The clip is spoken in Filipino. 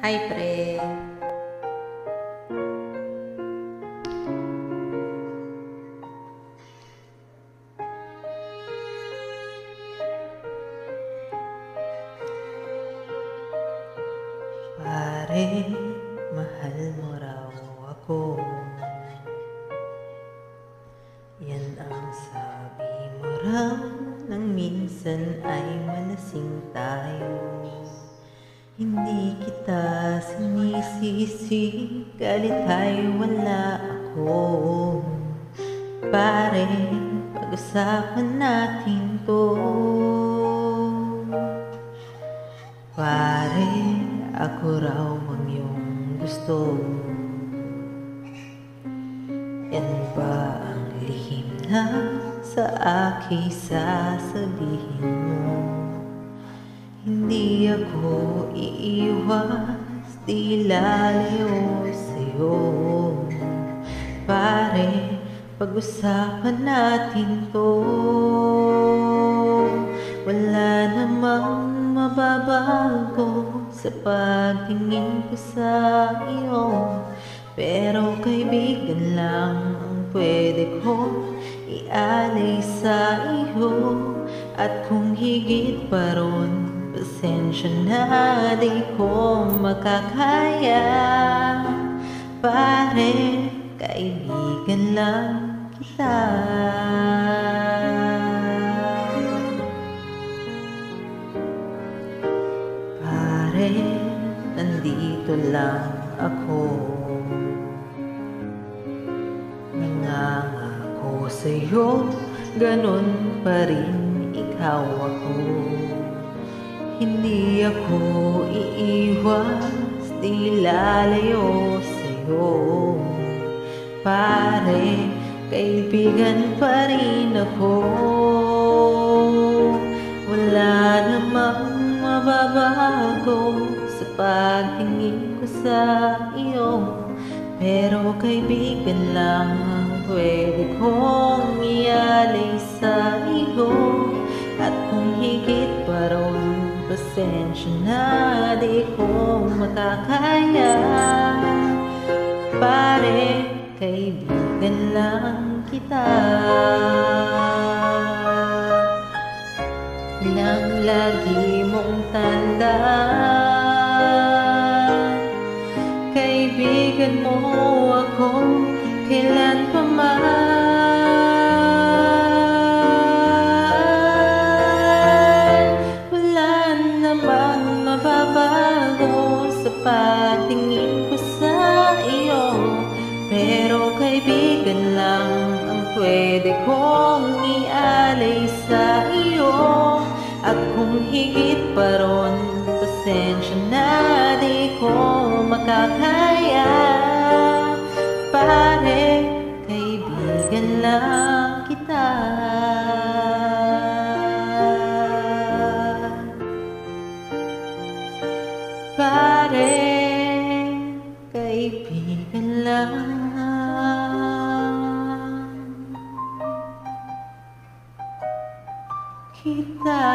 Hi, pre. Pare, mahal mo raw ako. Yan ang sabi mo raw nang minsan ay malasing tayo. Hindi kita sinisisi, galit ay wala ako. Pare, pag-usapan natin to. Pare, ako raw ang iyong gusto. Yan ba ang lihim na sa akin sasabihin mo? Hindi ako iiwas, di lalayo sa'yo. Pare, pag-usapan natin to. Wala namang mababago sa pagtingin ko sa iyo, pero kaibigan lang ang pwede ko ialay sa iyo. At kung higit pa ron, pasensya na, di ko makakaya. Pare, kaibigan lang kita. Pare, nandito lang ako. Nangangako sa'yo, ganon pa rin ikaw ako. Hindi ako iiwas, di lalayo sa'yo. Pare, kaibigan pa rin ako. Wala namang mababago sa pagtingin ko sa iyo, pero kaibigan lang ang pwede kong ialay sa iyo. At kung higit pa ron, pasensya na, di ko makakaya. Pare, kaibigan lang kita. Lang lagi mong tandaan, kaibigan mo ako kailan pa man. Wala namang mababago sa pagtingin ko sa iyo, pero kaibigan lang ang pwede kong ialay sa iyo. At kung higit pa ron, pasensya na, di ko makakaya. Pare, kaibigan lang kita. Pare, kaibigan lang kita.